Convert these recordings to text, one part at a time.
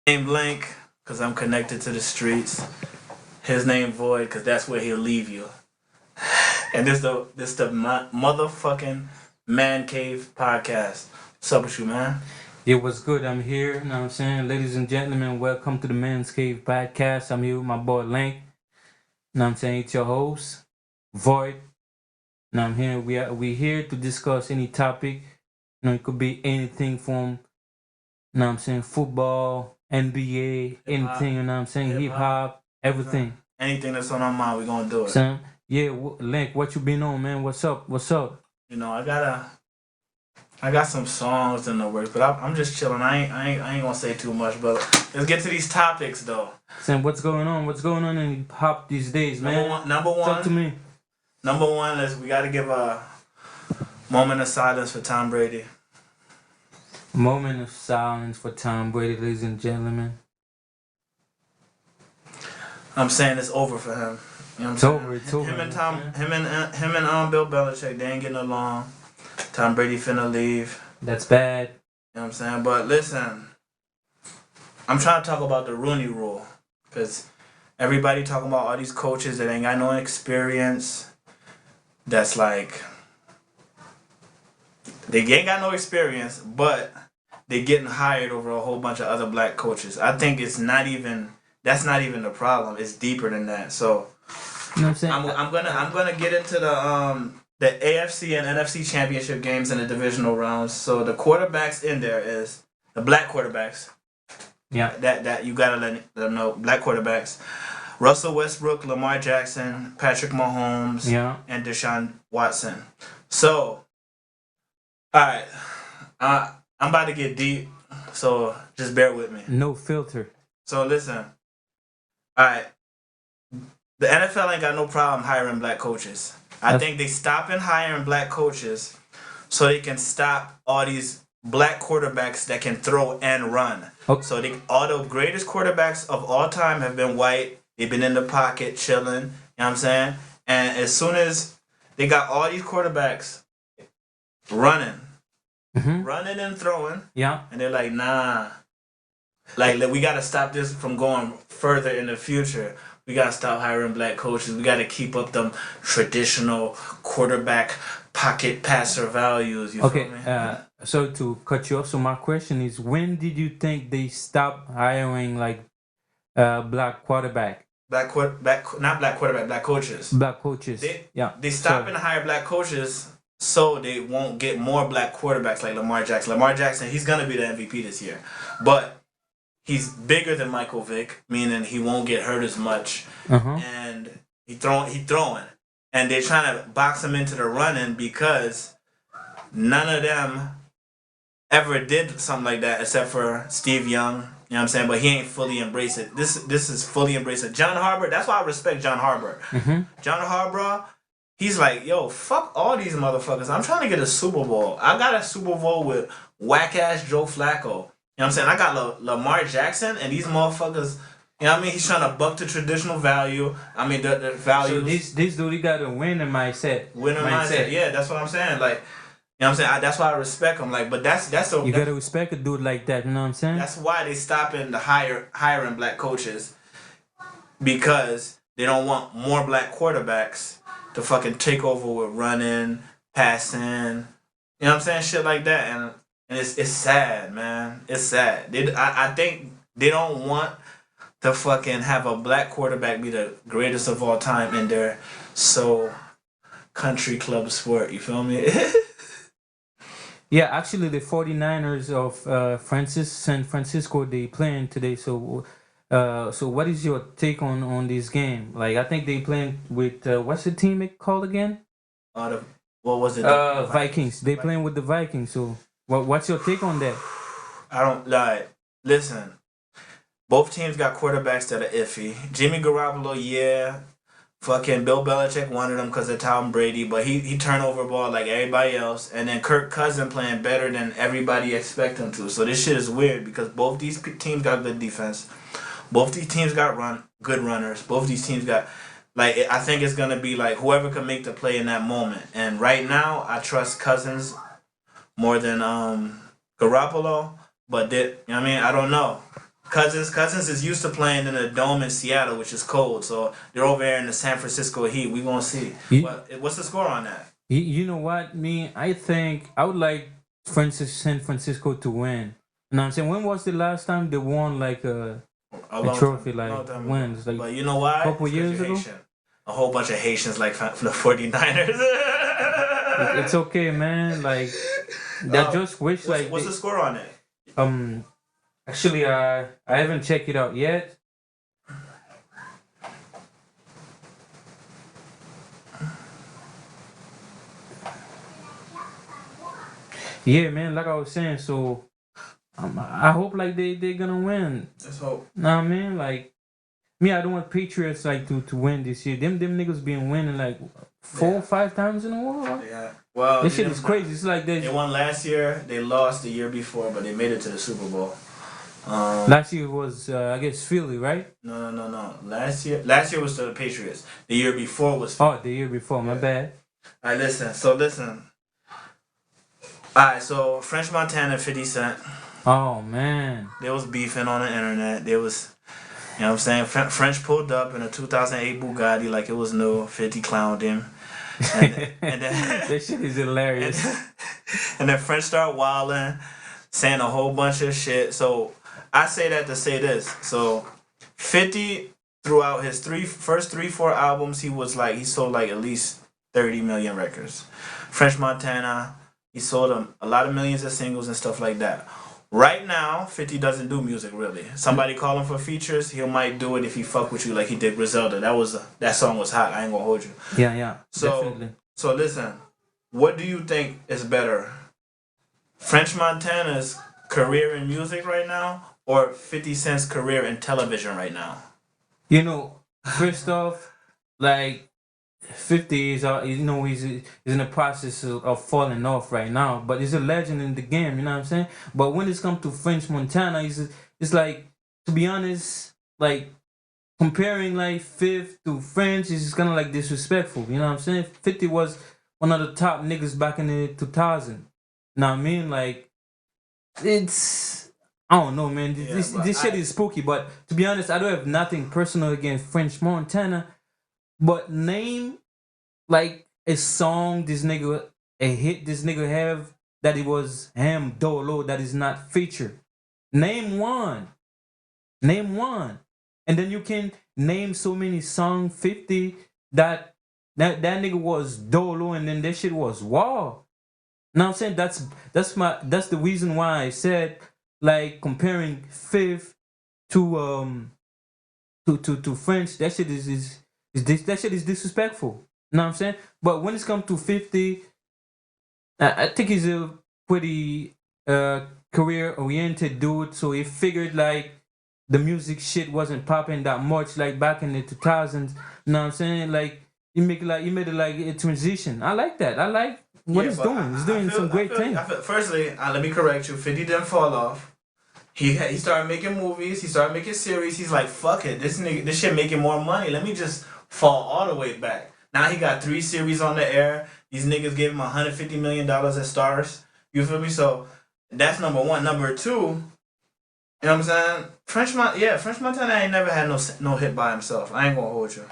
Name linq because I'm connected to the streets. His name void because that's where he'll leave you. And this the motherfucking man cave podcast. What's up with you, man? Yeah, what's good? I'm here. You know what I'm saying? Ladies and gentlemen, welcome to the Mancave podcast. I'm here with my boy linq. You know what I'm saying? It's your host, v.o.i.d. Now I'm here. We here to discuss any topic. It could be anything from, you know what I'm saying, football, NBA, Hip-hop. anything, you know what I'm saying, hip Hip-hop. hop, everything. Anything that's on our mind, we're gonna do it. So, yeah, linq, what you been on, man? What's up? What's up? You know, I got some songs in the works, but I'm just chilling. I ain't gonna say too much, but let's get to these topics though. Saying what's going on? What's going on in hip hop these days, man? Number one. Talk to me. Number one, we gotta give a moment of silence for Tom Brady. Moment of silence for Tom Brady, ladies and gentlemen. I'm saying it's over for him. You know what I'm It's saying? over. It's over. Him and Bill Belichick, they ain't getting along. Tom Brady finna leave. That's bad. You know what I'm saying? But listen, I'm trying to talk about the Rooney rule. Because everybody talking about all these coaches that ain't got no experience. That's like, they ain't got no experience, but they getting hired over a whole bunch of other black coaches. I think that's not even the problem. It's deeper than that. So, You know what I'm saying? I'm gonna get into the AFC and NFC championship games in the divisional rounds. So the quarterbacks in there is the black quarterbacks. Yeah. That you gotta let them know. Black quarterbacks: Russell Westbrook, Lamar Jackson, Patrick Mahomes, Yeah. and Deshaun Watson. So, all right, I'm about to get deep. So just bear with me. No filter. So listen. All right. The NFL ain't got no problem hiring black coaches. I think they stopping hiring black coaches so they can stop all these black quarterbacks that can throw and run. Okay. So all the greatest quarterbacks of all time have been white. They've been in the pocket chilling. You know what I'm saying? And as soon as they got all these quarterbacks running and throwing, Yeah. and they're like, nah. Like, we got to stop this from going further in the future. We got to stop hiring black coaches. We got to keep up them traditional quarterback pocket passer values. You feel me? So to cut you off, so my question is, when did you think they stopped hiring like black quarterback? Black coaches. Black coaches. They stop and hire black coaches so they won't get more black quarterbacks like Lamar Jackson. Lamar Jackson, he's going to be the MVP this year. But he's bigger than Michael Vick, meaning he won't get hurt as much. And he throwing. And they're trying to box him into the running because none of them ever did something like that except for Steve Young. You know what I'm saying? But he ain't fully embraced it. This is fully embraced it. John Harbaugh, that's why I respect John Harbaugh. John Harbaugh, he's like, yo, fuck all these motherfuckers. I'm trying to get a Super Bowl. I got a Super Bowl with whack-ass Joe Flacco. You know what I'm saying? I got Lamar Jackson, and these motherfuckers, you know what I mean? He's trying to buck the traditional value. I mean, the value. So this dude, he got a winning mindset. Winning mindset. Yeah, that's what I'm saying. Like, you know what I'm saying? That's why I respect him. Like, but you gotta respect a dude like that. You know what I'm saying? That's why they stopping the hiring black coaches, because they don't want more black quarterbacks to fucking take over with running, passing. You know what I'm saying? Shit like that, and it's sad, man. It's sad. I think they don't want to fucking have a black quarterback be the greatest of all time in their country club sport. You feel me? Yeah, actually, the 49ers of San Francisco, they playing today. So, what is your take on this game? Like, I think they playing with what's the team it called again? What was it? Vikings. They playing with the Vikings. So, what's your take on that? I don't like. Listen, both teams got quarterbacks that are iffy. Jimmy Garoppolo, yeah. Fucking Bill Belichick wanted him because of Tom Brady, but he turned over ball like everybody else. And then Kirk Cousins playing better than everybody expect him to. So this shit is weird because both these teams got good defense. Both these teams got good runners. Both these teams got, like, I think it's going to be like whoever can make the play in that moment. And right now, I trust Cousins more than Garoppolo. But, you know what I mean? I don't know. Cousins is used to playing in a dome in Seattle, which is cold. So they're over there in the San Francisco Heat. We gonna see. What's the score on that? You know what? I think I would like San Francisco to win. You know what I'm saying? When was the last time they won like a trophy like wins? Like, but you know why? A couple years ago? A whole bunch of Haitians like the 49ers. It's okay, man. Like, I just wish like... What's the score on it? Actually, I haven't checked it out yet. Yeah, man, like I was saying, so I hope like they're gonna win. Let's hope. Nah, I mean, like, me, I don't want Patriots like to win this year. Them niggas been winning like 4 or 5 times in a row. Yeah. Well, this shit is crazy. It's like they won last year. They lost the year before, but they made it to the Super Bowl. Last year was I guess Philly, right? No. Last year was the Patriots. The year before was Philly. Oh, the year before. My bad. All right, listen. All right, so French Montana, 50 Cent. Oh man, they was beefing on the internet. They was, you know what I'm saying? French pulled up in a 2008 Bugatti like it was new. 50 clowned him. And then that shit is hilarious. And then French started wilding, saying a whole bunch of shit. So I say that to say this. So 50 throughout his first 3-4 albums, he sold like at least 30 million records. French Montana, he sold a lot of millions of singles and stuff like that. Right now, 50 doesn't do music really. Somebody call him for features, he might do it if he fuck with you like he did Griselda. That song was hot. I ain't gonna hold you. Yeah. Definitely. So listen, what do you think is better? French Montana's career in music right now, or 50 Cent's career in television right now? You know, first off, like 50 is he's in the process of falling off right now, but he's a legend in the game, you know what I'm saying? But when it's come to French Montana, it's like, to be honest, like comparing like Fifth to French is kind of like disrespectful, you know what I'm saying? 50 was one of the top niggas back in the 2000. You know what I mean? Like, it's, I don't know, man. This shit is spooky, but to be honest, I don't have nothing personal against French Montana. But name like a song a hit this nigga have that it was him dolo that is not featured. Name one. And then you can name so many songs 50 that nigga was dolo and then that shit was wow. Now I'm saying that's the reason why I said like comparing Fifth to French, that shit is disrespectful. You know what I'm saying? But when it's come to 50, I think he's a pretty career-oriented dude. So he figured like the music shit wasn't popping that much like back in the 2000s. You know what I'm saying? Like he made it like a transition. I like that. I like what he's doing. He's doing some great things. Firstly, let me correct you. 50 didn't fall off. He started making movies. He started making series. He's like, fuck it. This shit making more money. Let me just fall all the way back. Now he got 3 series on the air. These niggas gave him $150 million at Stars. You feel me? So that's number one. Number two, you know what I'm saying? French Montana ain't never had no hit by himself. I ain't gonna hold you. You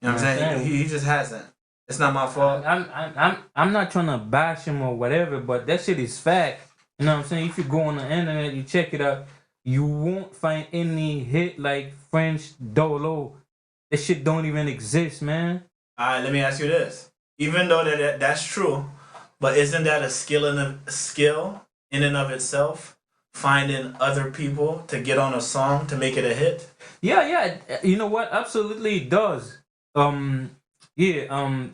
know what I'm saying? He just hasn't. It's not my fault. I'm not trying to bash him or whatever, but that shit is fact. You know what I'm saying? If you go on the internet, you check it out, you won't find any hit like French Dolo. That shit don't even exist, man. Alright, let me ask you this. Even though that's true, but isn't that a skill in and of itself? Finding other people to get on a song to make it a hit? Yeah. You know what? Absolutely it does. When I'm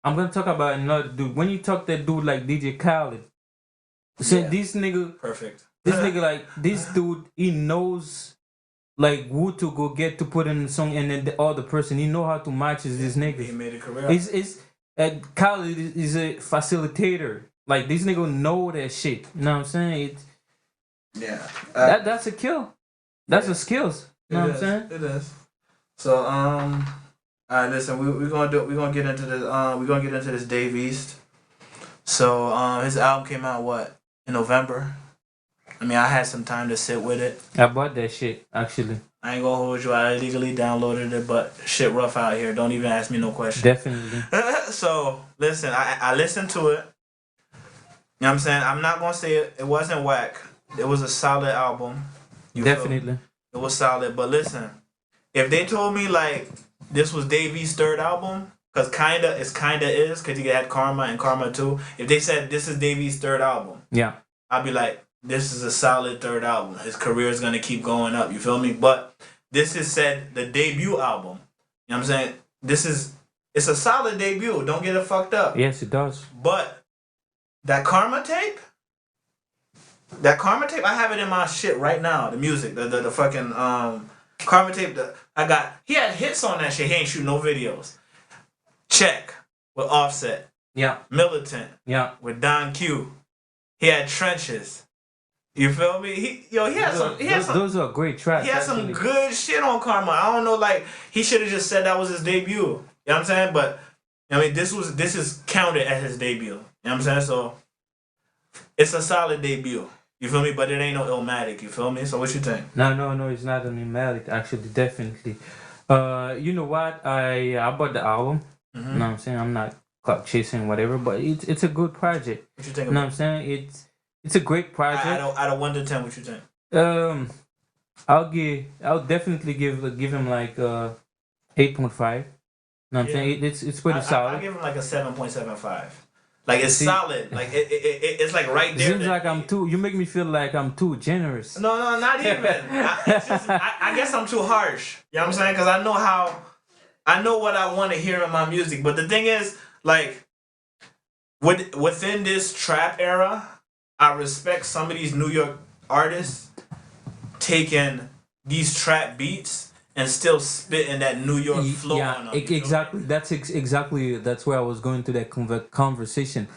gonna talk about another dude. When you talk that dude like DJ Khaled. So this nigga perfect. This nigga like this dude, he knows like who to go get to put in the song, and then the other person he know how to match this nigga. He made a career. Khaled is a facilitator. Like this nigga know that shit. You know what I'm saying? That's a kill. That's a skills. You know what I'm saying? It is. So alright, listen, we're gonna get into this Dave East. So his album came out in November. I mean, I had some time to sit with it. I bought that shit actually. I ain't gonna hold you. I illegally downloaded it, but shit rough out here. Don't even ask me no question. Definitely. So listen, I listened to it. You know what I'm saying? I'm not gonna say it wasn't whack. It was a solid album. Definitely. It was solid. But listen, if they told me like this was Davy's third album, cause kinda is, cause he had Karma and Karma 2. If they said this is Davy's third album, yeah, I'd be like, this is a solid third album. His career is gonna keep going up. You feel me? But this is said the debut album. You know what I'm saying? It's a solid debut. Don't get it fucked up. Yes, it does. But that Karma tape, I have it in my shit right now. The music, the fucking Karma tape. He had hits on that shit. He ain't shoot no videos. Check with Offset. Yeah. Militant. Yeah. With Don Q. He had Trenches. You feel me? He had some. Those are great tracks. He had some good shit on Karma. I don't know, like he should have just said that was his debut. You know what I'm saying? But I mean, this is counted as his debut. You know what I'm saying? So it's a solid debut. You feel me? But it ain't no Illmatic. You feel me? So what you think? No, it's not an Illmatic. Actually, definitely. You know what? I bought the album. Mm-hmm. You know what I'm saying? I'm not clout chasing whatever, but it's a good project. What you think? You know what I'm saying? It's a great project. Out of 1 to 10, what you think? I'll definitely give him like 8.5. You know what I'm saying? It's pretty solid. I'll give him like a 7.75. Like it's solid. Like it's like right there. Seems like you make me feel like I'm too generous. No, not even. I guess I'm too harsh. You know what I'm saying? Because I know what I want to hear in my music. But the thing is, like, within this trap era, I respect some of these New York artists taking these trap beats and still spitting that New York flow on them. Exactly. That's where I was going to that conversation,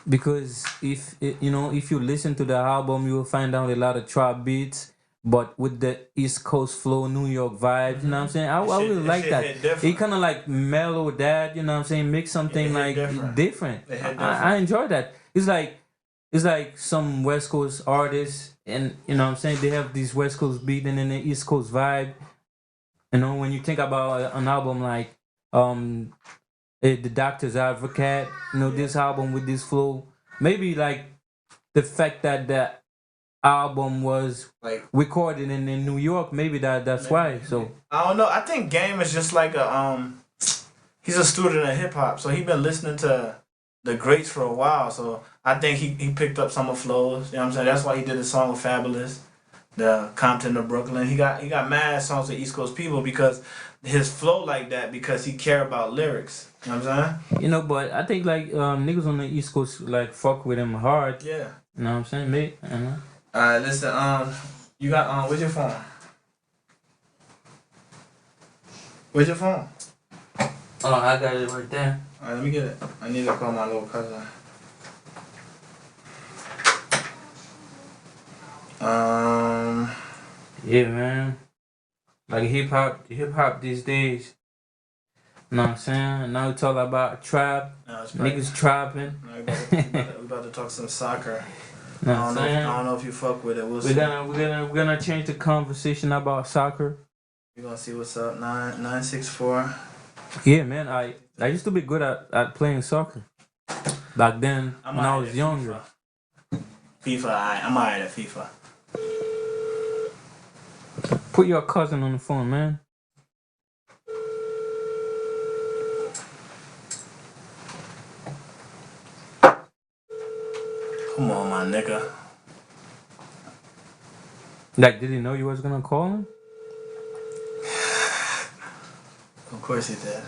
because if you listen to the album, you will find out a lot of trap beats, but with the East Coast flow, New York vibes. You know what I'm saying? I really like that. It kind of like mellow that. You know what I'm saying? Make something like different. I enjoy that. It's like some West Coast artists, and you know what I'm saying, they have these West Coast beat and then the East Coast vibe. You know, when you think about an album like The Doctor's Advocate, this album with this flow, maybe like the fact that the album was like recorded in New York, maybe that's why. So I don't know. I think Game is just like he's a student of hip hop, so he been listening to the greats for a while. So I think he picked up some of flows. You know what I'm saying? That's why he did a song with Fabulous, the Compton to Brooklyn. He got mad songs with East Coast people because his flow like that, because he care about lyrics. You know what I'm saying? But I think like niggas on the East Coast like fuck with him hard. Yeah. You know what I'm saying, mate? Alright, listen, you got where's your phone? Where's your phone? Oh, I got it right there. Alright, let me get it. I need to call my little cousin. Yeah, man. Like hip hop these days. You know what I'm saying? Now it's all about trap. Niggas trapping. We about to talk some soccer. I don't know if you fuck with it. We're gonna change the conversation about soccer. We're gonna see what's up. 964. Yeah, man. I used to be good at playing soccer back then when I was younger. FIFA, I'm alright at FIFA. Put your cousin on the phone, man. Come on, my nigga. Like, did he know you was gonna call him? Of course he did.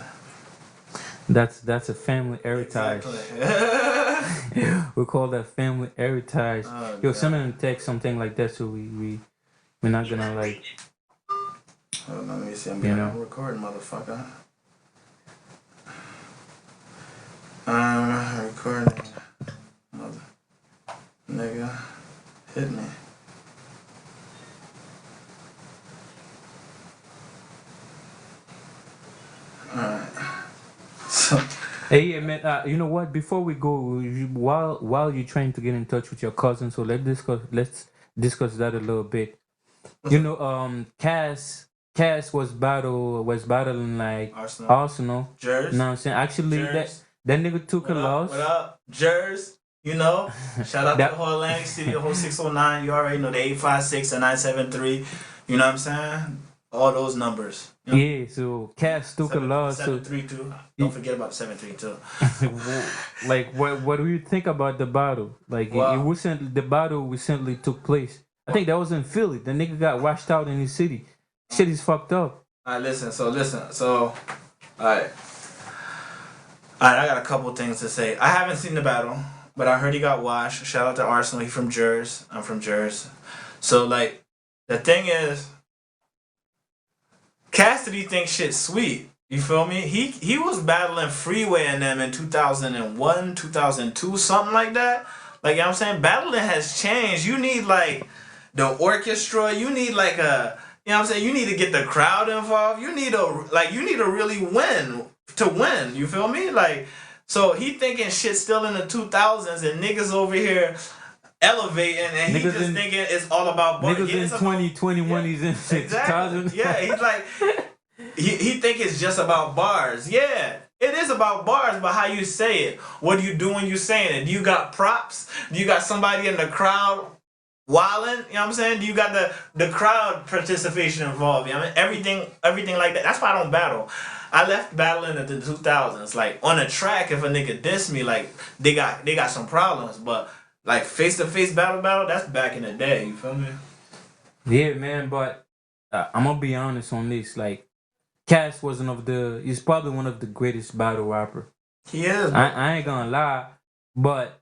That's a family heritage. Exactly. We call that family heritage. Oh, yo, send him a text, something like that, so we're not gonna like. Hold on, let me see. I'm recording, motherfucker. I'm recording. Mother nigga, hit me. Alright. So. Hey, man. You know what? Before we go, while you're trying to get in touch with your cousin, so let's discuss that a little bit. You know, Cass was battling like Arsenal. Jers. You know what I'm saying? Actually, Jers. that nigga took What a up? loss. What up? Jers. You know, shout out That- to the whole Atlantic City, the whole 609. You already know the 856 and 973. You know what I'm saying? All those numbers. You know? Yeah, so Cass took a loss. 732. Don't forget about 732. Like, what do you think about the battle? Like, the battle recently took place. I think that was in Philly. The nigga got washed out in his city. Shit is fucked up. Alright, listen. So, alright, I got a couple things to say. I haven't seen the battle, but I heard he got washed. Shout out to Arsenal. He from Jersey. I'm from Jersey. So, like, the thing is, Cassidy thinks shit's sweet. You feel me? He was battling Freeway and them in 2001, 2002, something like that. Like, you know what I'm saying? Battling has changed. You need, like, the orchestra. You need, like, you know what I'm saying? You need to get the crowd involved. You need to really win to win. You feel me? Like, so he thinking shit still in the 2000s and niggas over here elevating and he just thinking it's all about bars. Niggas in 2021, he's in 2000. Exactly. Yeah, he's like, he think it's just about bars. Yeah, it is about bars, but how you say it. What do you do when you saying it? Do you got props? Do you got somebody in the crowd wilding? You know what I'm saying? Do you got the crowd participation involved? You know what I mean? Everything like that. That's why I don't battle. I left battling in the 2000s. Like, on a track, if a nigga diss me, like, they got some problems, but like face-to-face battle, that's back in the day. You feel me? Yeah, man. But I'm gonna be honest on this. Like, Cass he's probably one of the greatest battle rapper. He is. I ain't gonna lie, but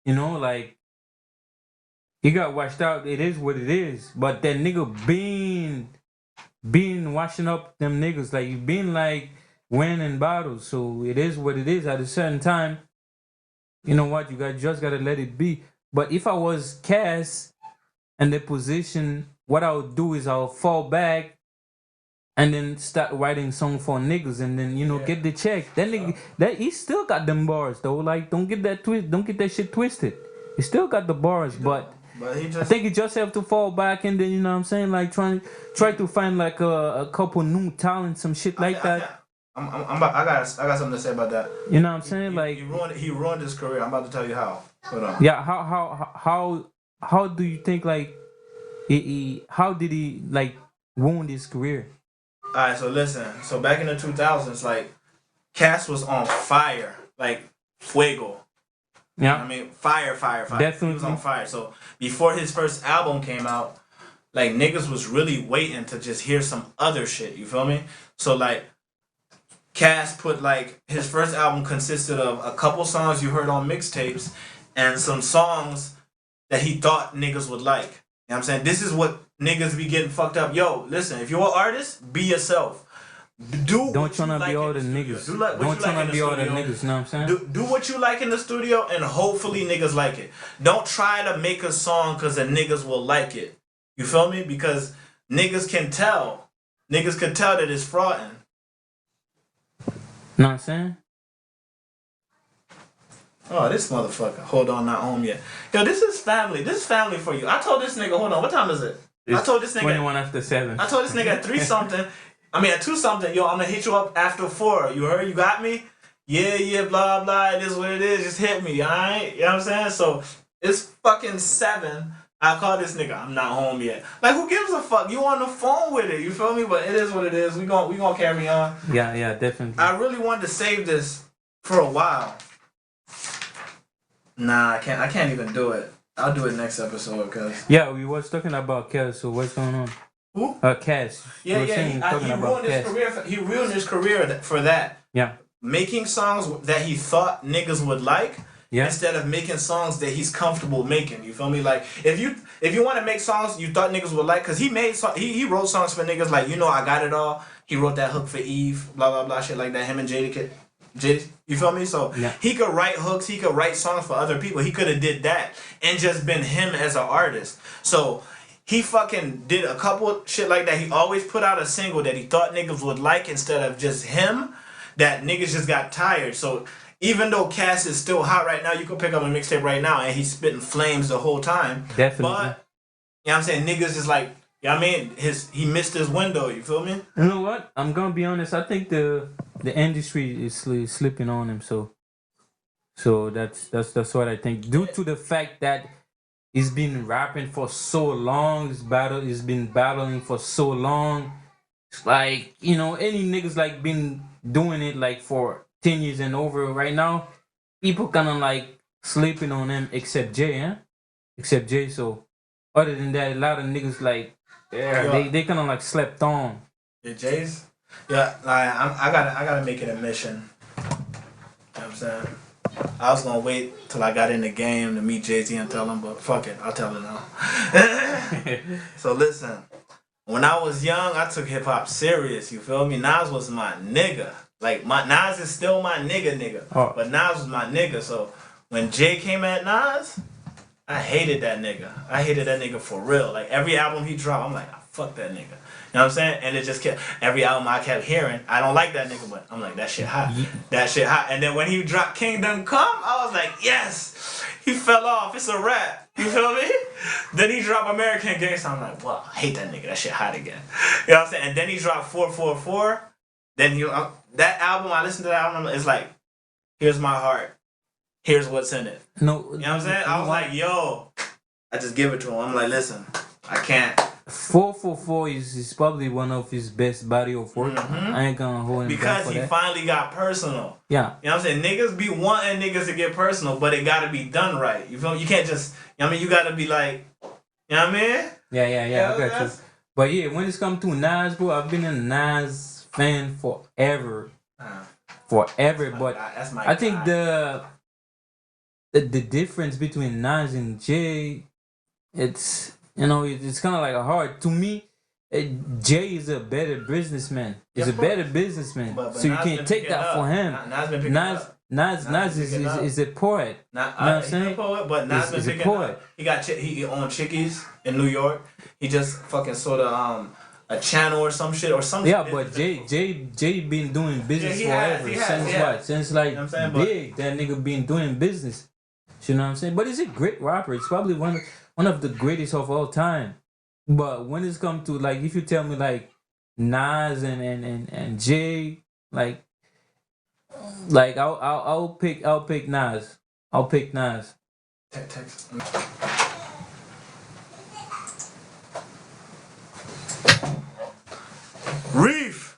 you know, like, he got washed out. It is what it is. But that nigga been washing up them niggas. Like, you been like winning battles. So it is what it is. At a certain time, you know what? You just gotta let it be. But if I was Cass in the position, what I would do is I'll fall back and then start writing song for niggas and then, you know, get the check. That nigga, he still got them bars though. Like, don't get that shit twisted. He still got the bars, but I think you just have to fall back and then, you know what I'm saying, like try to find like a couple new talent, some shit like that. I got something to say about that. You know what I'm saying? Like, he ruined his career. I'm about to tell you how. Hold on. Yeah, how do you think, like, how did he like ruin his career? Alright, so listen. So back in the 2000s, like, Cass was on fire, like fuego. Yeah, you know I mean, fire. Definitely. He was on fire. So before his first album came out, like, niggas was really waiting to just hear some other shit. You feel me? So, like, Cass put, like, his first album consisted of a couple songs you heard on mixtapes and some songs that he thought niggas would like. You know what I'm saying? This is what niggas be getting fucked up. Yo, listen, if you're an artist, be yourself. Don't try to be all the niggas. Don't try to be all the niggas, you know what I'm saying? Do what you like in the studio and hopefully niggas like it. Don't try to make a song because the niggas will like it. You feel me? Because niggas can tell. Niggas can tell that it's frauding. Know what I'm saying? Oh, this motherfucker. Hold on, not home yet. Yo, this is family. This is family for you. I told this nigga, hold on, what time is it? I told this nigga 21 after 7. I told this nigga at 3 something. I mean at 2 something, yo, I'm gonna hit you up after 4. You heard? You got me? Yeah, blah blah. It is what it is. Just hit me, alright? You know what I'm saying? So it's fucking 7. I call this nigga, I'm not home yet. Like, who gives a fuck? You on the phone with it, you feel me? But it is what it is. We gonna carry on. Yeah, definitely. I really wanted to save this for a while. Nah, I can't even do it. I'll do it next episode, cause yeah, we was talking about Cass. So what's going on? Who? Cass. Yeah. He ruined his career for that. Yeah. Making songs that he thought niggas would like. Yeah. Instead of making songs that he's comfortable making, you feel me? Like, if you want to make songs you thought niggas would like, cause he wrote songs for niggas like, you know, I Got It All. He wrote that hook for Eve, blah blah blah, shit like that. Him and Jada, you feel me? So he could write hooks, he could write songs for other people. He could have did that and just been him as an artist. So he fucking did a couple shit like that. He always put out a single that he thought niggas would like instead of just him. That niggas just got tired. So even though Cass is still hot right now, you can pick up a mixtape right now and he's spitting flames the whole time. Definitely. But know what I'm saying, niggas is like, you know what I mean, he missed his window. You feel me? You know what? I'm gonna be honest. I think the industry is slipping on him. So that's what I think. Due to the fact that he's been rapping for so long, he's been battling for so long. It's like, any niggas like been doing it like for 10 years and over right now. People kind of like sleeping on him, except Jay, huh? Except Jay. So other than that, a lot of niggas like, yeah, they kind of like slept on. Yeah, Jay's. Yeah, like I gotta make it a mission. You know what I'm saying? I was gonna wait till I got in the game to meet Jay-Z and tell him, but fuck it, I'll tell him now. So listen, when I was young, I took hip hop serious. You feel me? Nas was my nigga. Like Nas is still my nigga. Oh. But Nas was my nigga. So when Jay came at Nas, I hated that nigga. I hated that nigga for real. Like every album he dropped, I'm like, fuck that nigga. You know what I'm saying? And it just kept, every album I kept hearing, I don't like that nigga, but I'm like, that shit hot. That shit hot. And then when he dropped Kingdom Come, I was like, yes, he fell off. It's a rap. You feel me? Then he dropped American Gangsta. I'm like, wow, I hate that nigga. That shit hot again. You know what I'm saying? And then he dropped 444. Then that album, I listened to that album, it's like, here's my heart. Here's what's in it. No, you know what I'm saying? I was like, yo, I just give it to him. I'm like, listen, I can't. 444 is probably one of his best body of work. Mm-hmm. I ain't gonna hold him because back for he that. Finally got personal. Yeah. You know what I'm saying? Niggas be wanting niggas to get personal, but it gotta be done right. You feel me? You can't just, you know what I mean? You gotta be like, you know what I mean? Yeah, I got you. But yeah, when it's come to Nas, bro, I've been a Nas fan forever. Forever. But I think the difference between Nas and Jay, it's kind of like hard to me. Jay is a better businessman. He's a better businessman, but so you can't take that for him. Nas is a poet. You know what I'm saying? He's a poet, but Nas been picking up. He owned Chickies in New York. He just fucking sort of a channel or some shit or something. Yeah, but Jay been doing business forever. Since like Big, that nigga been doing business. You know what I'm saying? But he's a great rapper. It's probably one of the greatest of all time. But when it's come to like, if you tell me like Nas and Jay, like I'll pick Nas. I'll pick Nas. Reef.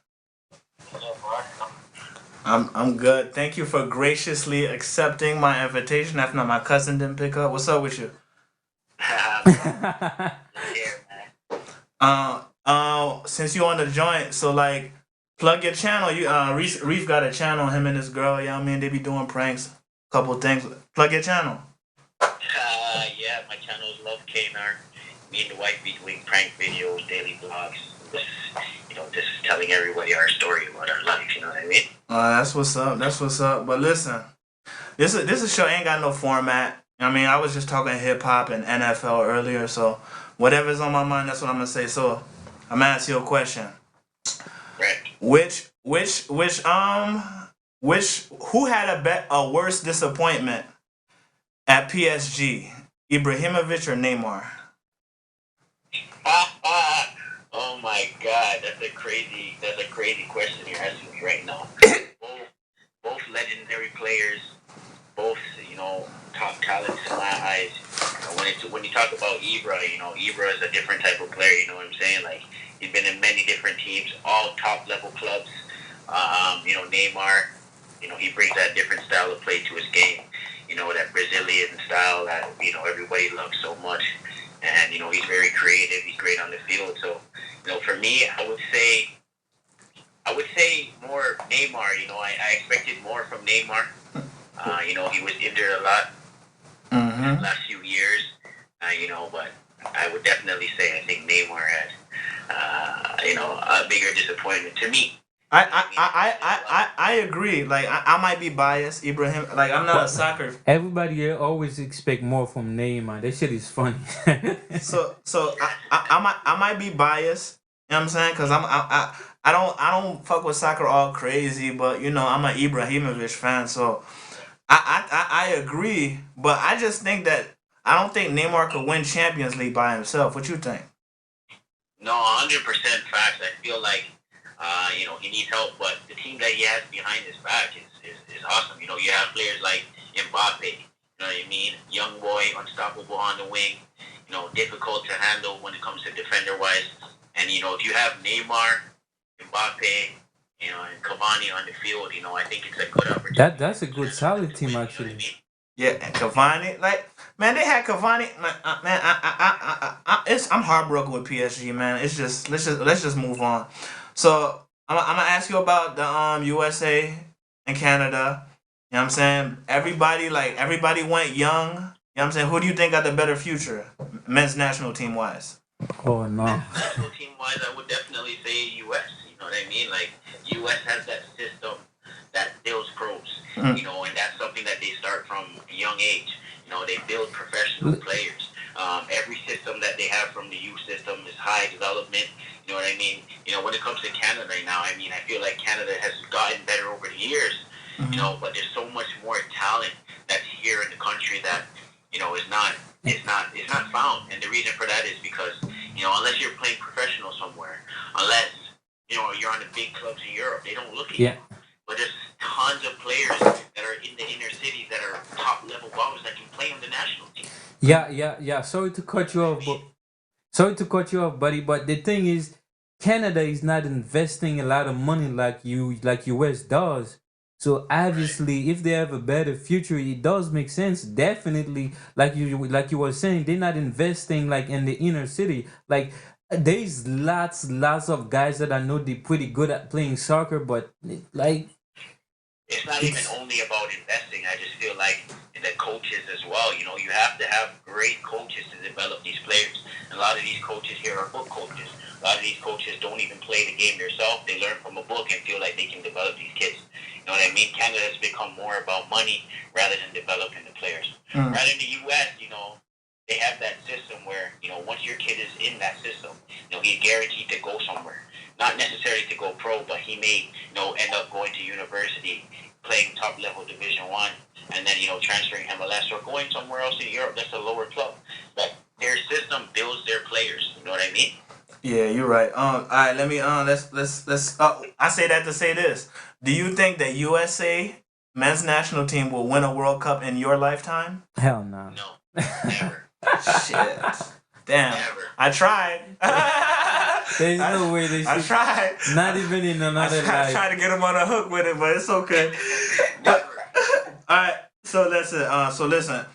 I'm good. Thank you for graciously accepting my invitation after my cousin didn't pick up. What's up with you? Since you on the joint, so like plug your channel. You Reef got a channel, him and his girl, you know what I mean? They be doing pranks, couple things. Plug your channel. Yeah, my channel is Love Knar. Me and the wife be doing prank videos, daily vlogs. Just telling everybody our story about our life, you know what I mean? That's what's up. But listen, this is show ain't got no format. I mean, I was just talking hip hop and NFL earlier, so whatever's on my mind, that's what I'm gonna say. So I'm gonna ask you a question. Right. Who had a worse disappointment at PSG, Ibrahimovic or Neymar? Oh my God, that's a crazy question you're asking me right now. both legendary players, both top talents in my eyes. When you talk about Ibra, Ibra is a different type of player. You know what I'm saying? Like he's been in many different teams, all top level clubs. Neymar, he brings that different style of play to his game. That Brazilian style that everybody loves so much. And he's very creative. He's great on the field. So for me, I would say more Neymar. I expected more from Neymar. He was injured a lot in the last few years. But I would definitely say I think Neymar had a bigger disappointment to me. I agree. Like I might be biased, Ibrahim. Like I'm not a soccer. Everybody always expect more from Neymar. That shit is funny. so I might be biased. You know what I'm saying? Cause I don't fuck with soccer all crazy, but I'm an Ibrahimovic fan, so I agree. But I just think that I don't think Neymar could win Champions League by himself. What you think? No, 100% facts. I feel like, he needs help, but the team that he has behind his back is awesome. You have players like Mbappe, you know what I mean? Young boy, unstoppable on the wing, difficult to handle when it comes to defender-wise. And, if you have Neymar, Mbappe, and Cavani on the field, I think it's a good opportunity. That's a good solid team actually. Yeah, and Cavani, man, they had Cavani. Man, I'm heartbroken with PSG, man. It's just let's just move on. So I'm gonna ask you about the USA and Canada. You know what I'm saying? Everybody went young. You know what I'm saying? Who do you think got the better future, men's national team wise? Oh no. National team wise, I would definitely say US. You know what I mean? Like US has that system that builds pros. And that's something that they start from a young age. They build professional players. Every system that they have from the youth system is high development. You know what I mean? When it comes to Canada right now, I feel like Canada has gotten better over the years. But there's so much more talent that's here in the country that is not found. And the reason for that is because unless you're playing professional somewhere, unless you're on the big clubs in Europe, they don't look at you. But there's tons of players that are in the inner cities that are top level ballers that can play on the national team. Yeah. Sorry to cut you off, buddy. But the thing is, Canada is not investing a lot of money like US does. So obviously, if they have a better future, it does make sense. Definitely, like you were saying, they're not investing like in the inner city. Like there's lots of guys that I know they're pretty good at playing soccer, but like It's not even only about investing. I just feel like the coaches as well. You have to have great coaches to develop these players. And a lot of these coaches here are book coaches. A lot of these coaches don't even play the game themselves. They learn from a book and feel like they can develop these kids. You know what I mean? Canada has become more about money rather than developing the players. Right in the U.S., they have that system where, once your kid is in that system, he's guaranteed to go somewhere. Not necessarily to go pro, but he may, end up going to university, playing top level Division One, and then transferring MLS or going somewhere else in Europe that's a lower club. But their system builds their players. You know what I mean? Yeah, you're right. All right, let me let's. I say that to say this. Do you think that USA men's national team will win a World Cup in your lifetime? hell no. No, never. Shit. Damn. Never. I tried. There's no way they I should. tried. Not even in another I life. tried to get him on a hook with it, but it's okay. Never. All right. So listen. Listen. All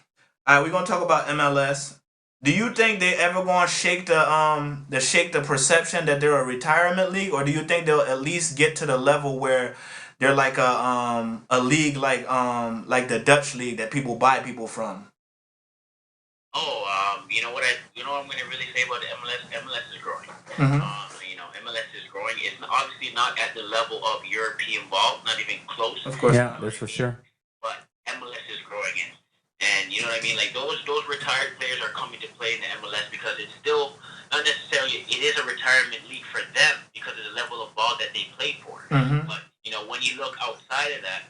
right, we're gonna talk about MLS. Do you think they ever gonna shake the perception that they're a retirement league, or do you think they'll at least get to the level where they're like a league like the Dutch league that people buy people from? what I'm gonna really say about the MLS. MLS is growing. Mm-hmm. MLS is growing. It's obviously not at the level of European ball, not even close. Of course. Yeah, that's for sure. But MLS is growing and you know what I mean. Like those retired players are coming to play in the MLS because it's still not necessarily. It is a retirement league for them because of the level of ball that they play for. Mm-hmm. But when you look outside of that,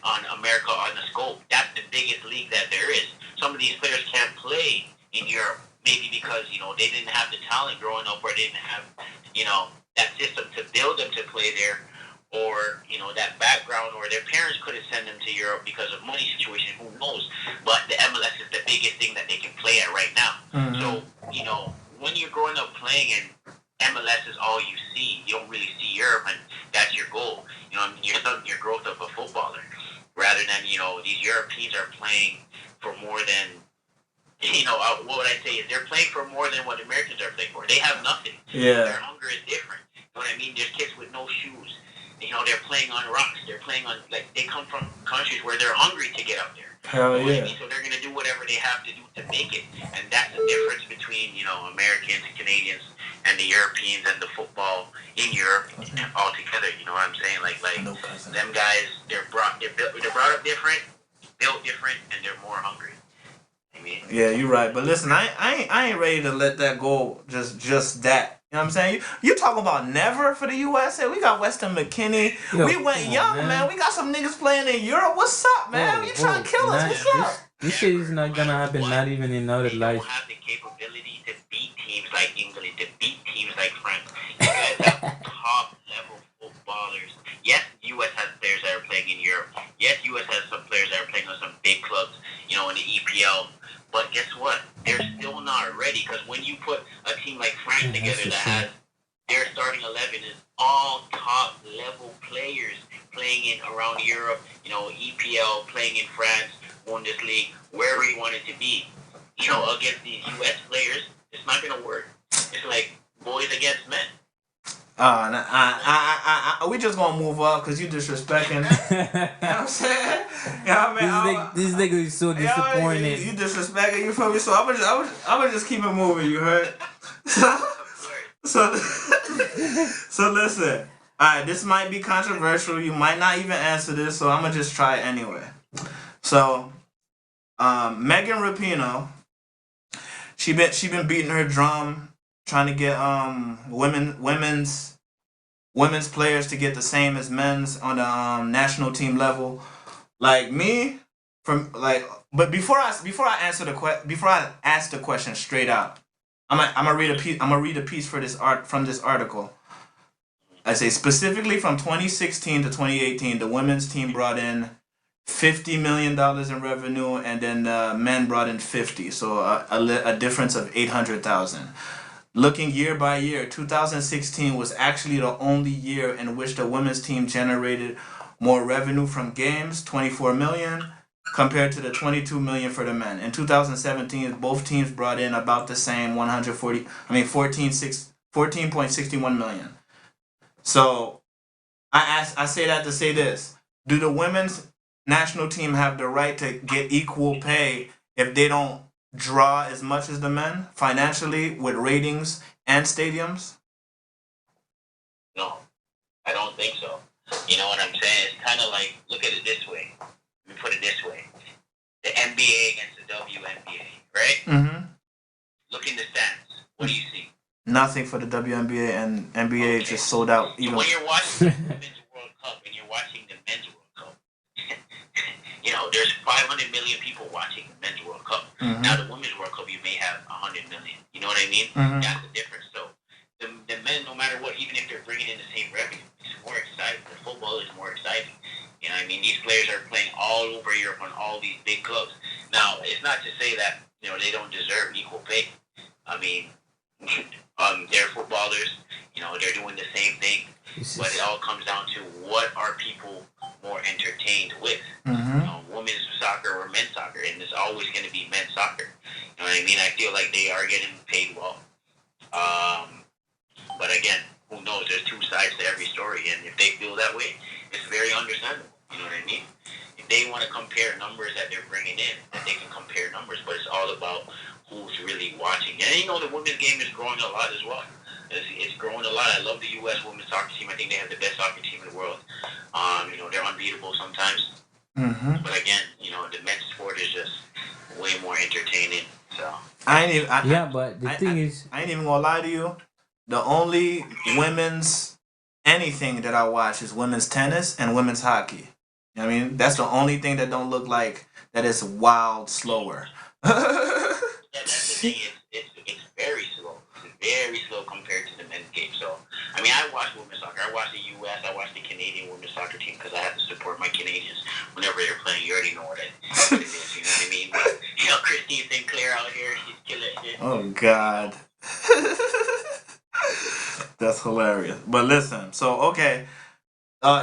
on America on the scope, that's the biggest league that there is. Some of these players can't play in Europe, maybe because they didn't have the talent growing up, or they didn't have that system to build them to play there, or that background, or their parents couldn't send them to Europe because of money situation. Who knows? But the MLS is the biggest thing that they can play at right now. Mm-hmm. So when you're growing up playing and MLS is all you see, you don't really see Europe, and that's your goal. You're studying your growth of a footballer, rather than these Europeans are playing for more than. What would I say is they're playing for more than what Americans are playing for. They have nothing. Yeah. Their hunger is different. You know what I mean? There's kids with no shoes. They're playing on rocks. They're playing on, they come from countries where they're hungry to get out there. Hell You know what I yeah. mean? So they're going to do whatever they have to do to make it. And that's the difference between, Americans and Canadians and the Europeans and the football in Europe altogether. You know what I'm saying? Like them guys, they're brought up different, built different, and they're more hungry. Yeah, you're right. But listen, I ain't ready to let that go. Just that. You know what I'm saying? You talking about never for the USA? We got Weston McKinney. Yo, We went come on, young, man. We got some niggas playing in Europe. What's up, man? You trying to kill us? What's up? This shit is not gonna happen. Not even in other they life. don't have the capability to beat teams like England, to beat teams like France. You guys have top level footballers. Yes, U.S. has players that are playing in Europe. Yes, U.S. has some players that are playing on some big clubs, you know, in the EPL. But guess what? They're still not ready, because when you put a team like France together that has their starting 11 is all top level players playing in around Europe, you know, EPL, playing in France, Bundesliga, wherever you want it to be, you know, against these U.S. players, it's not going to work. It's like boys against men. We just gonna move up because you disrespecting. You know what I'm saying? Yeah, man. This nigga is so disappointed. You disrespecting. You feel me? So I would just keep it moving. You heard? So listen. All right, this might be controversial. You might not even answer this, so I'm gonna just try it anyway. So, Megan Rapinoe, she been beating her drum, trying to get women's players to get the same as men's on the national team level. Like me, but before I answer before I ask the question straight out, I'm gonna read a piece. I'm gonna read a piece from this article. I say specifically from 2016 to 2018, the women's team brought in $50 million in revenue, and then the men brought in 50, so a difference of 800,000. Looking year by year, 2016 was actually the only year in which the women's team generated more revenue from games, 24 million, compared to the 22 million for the men. In 2017, both teams brought in about the same 14.61 million. So I say that to say this: do the women's national team have the right to get equal pay if they don't draw as much as the men financially with ratings and stadiums? No, I don't think so. You know what I'm saying? It's kind of like, look at it this way. Let me put it this way: the NBA against the WNBA, right? Mm-hmm. Look in the stands. What do you see? Nothing for the WNBA, and NBA just sold out. So when you're watching the Women's World Cup and you're watching the Men's World Cup, you know, there's 500 million people watching the Men's World Cup. Mm-hmm. Now the Women's World Cup, you may have 100 million. You know what I mean? Mm-hmm. That's the difference. So the men, no matter what, even if they're bringing in the same revenue, it's more exciting. The football is more exciting. You know what I mean? These players are playing all over Europe on all these big clubs. Now, it's not to say that, you know, they don't deserve equal pay. I mean, they're footballers, you know, they're doing the same thing, but it all comes down to what are people more entertained with, Mm-hmm. you know, women's soccer or men's soccer, and it's always going to be men's soccer. You know what I mean? I feel like they are getting paid well, but again, who knows? There's two sides to every story, and if they feel that way, it's very understandable. You know what I mean? If they want to compare numbers that they're bringing in, then they can compare numbers, but it's all about who's really watching. And you know, the women's game is growing a lot as well. It's growing a lot. I love the U.S. women's soccer team. I think they have the best soccer team in the world. You know, they're unbeatable sometimes. Mm-hmm. But again, you know, the men's sport is just way more entertaining. So but the thing is, I ain't even gonna lie to you. The only women's anything that I watch is women's tennis and women's hockey. You know what I mean? That's the only thing that don't look like that is wild slower. That's the thing. It's very slow. It's very slow compared to the men's game. So, I mean, I watch women's soccer. I watch the U.S. I watch the Canadian women's soccer team because I have to support my Canadians whenever they're playing. You already know what it is. You know what I mean? But, you know, Christine Sinclair out here, she's killing it. Oh God. That's hilarious. But listen, so okay.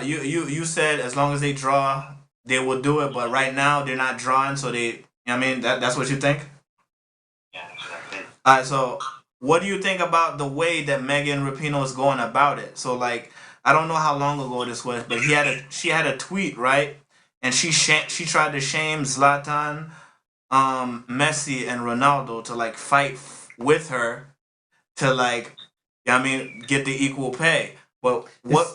You said as long as they draw, they will do it, but right now they're not drawing, so they, you know what I mean, that's what you think? Yeah, that's what I think. Alright, so what do you think about the way that Megan Rapinoe is going about it? So like, I don't know how long ago this was, but she had a tweet, right? And she tried to shame Zlatan, Messi and Ronaldo to like fight with her to like, you know what I mean, get the equal pay. But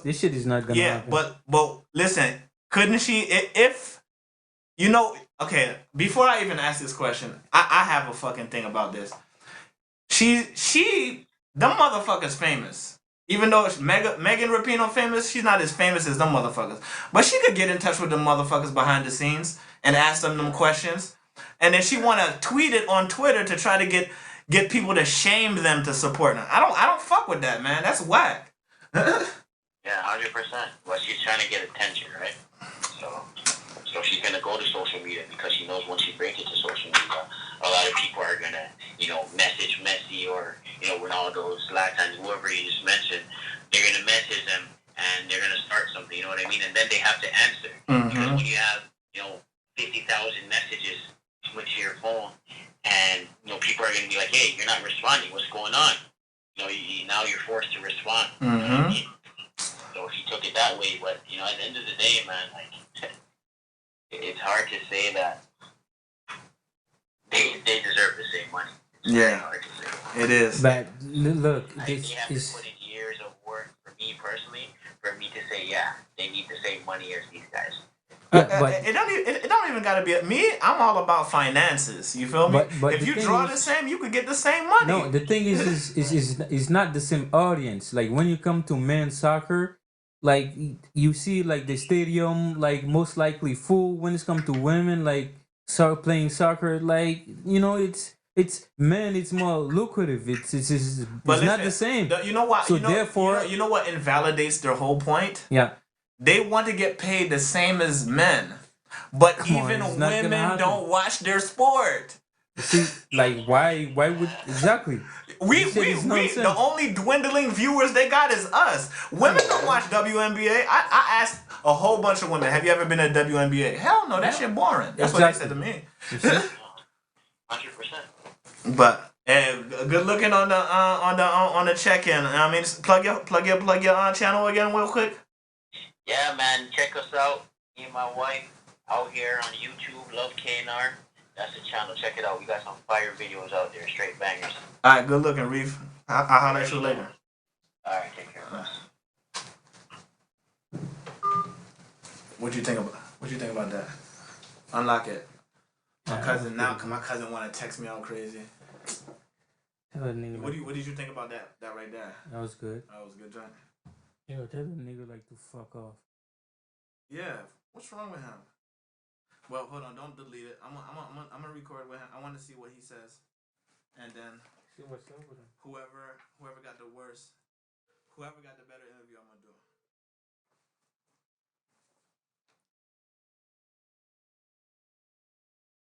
this shit is not gonna happen. but listen, couldn't she if you know, okay, before I even ask this question, I have a fucking thing about this. Them motherfuckers famous. Even though Megan Rapinoe famous, she's not as famous as them motherfuckers. But she could get in touch with them motherfuckers behind the scenes and ask them questions. and then she want to tweet it on Twitter to try to get people to shame them to support her. I don't fuck with that, man. That's whack. Yeah, 100%. Well, she's trying to get attention, right? So she's gonna go to social media because she knows once she brings it to social media, a lot of people are gonna, message Messi or Ronaldo, Zlatan, whoever you just mentioned. They're gonna message them and they're gonna start something. You know what I mean? And then they have to answer because when you have 50,000 messages switch to your phone, and people are gonna be like, hey, you're not responding. What's going on? Now you're forced to respond. So she took it that way, but at the end of the day, man, like it's hard to say that they deserve the same money. It's very hard to say. It is. But look, they have to put in years of work for me personally for me to say, yeah, they need the same money as these guys. But it don't even gotta be me. I'm all about finances. You feel me? But if you draw the same, you could get the same money. No, the thing is not the same audience. Like when you come to men's soccer, like you see like the stadium like most likely full. When it's come to women, like start playing soccer, like it's men. It's more lucrative. It's not the same. You know what? So therefore, you know what invalidates their whole point? Yeah. They want to get paid the same as men, but even women don't watch their sport. See, like why would exactly? We the only dwindling viewers they got is us. Women don't watch WNBA. I asked a whole bunch of women, have you ever been to WNBA? Hell no, that shit boring. That's what they said to me. 100%. But good looking on the check-in. I mean, plug your channel again real quick. Yeah, man, check us out. Me and my wife out here on YouTube, Love KNR. That's the channel. Check it out. We got some fire videos out there, straight bangers. All right, good looking, Reef. I'll holler at you later. All right, take care. What you think about that? Unlock it. My cousin want to text me all crazy. What did you think about that right there? That was good. That was a good joint. Yo, tell the nigga like to fuck off. Yeah, what's wrong with him? Well, hold on, don't delete it. I'm gonna record with him. I want to see what he says, and then see what's up with him. Whoever got the better interview, I'm gonna do.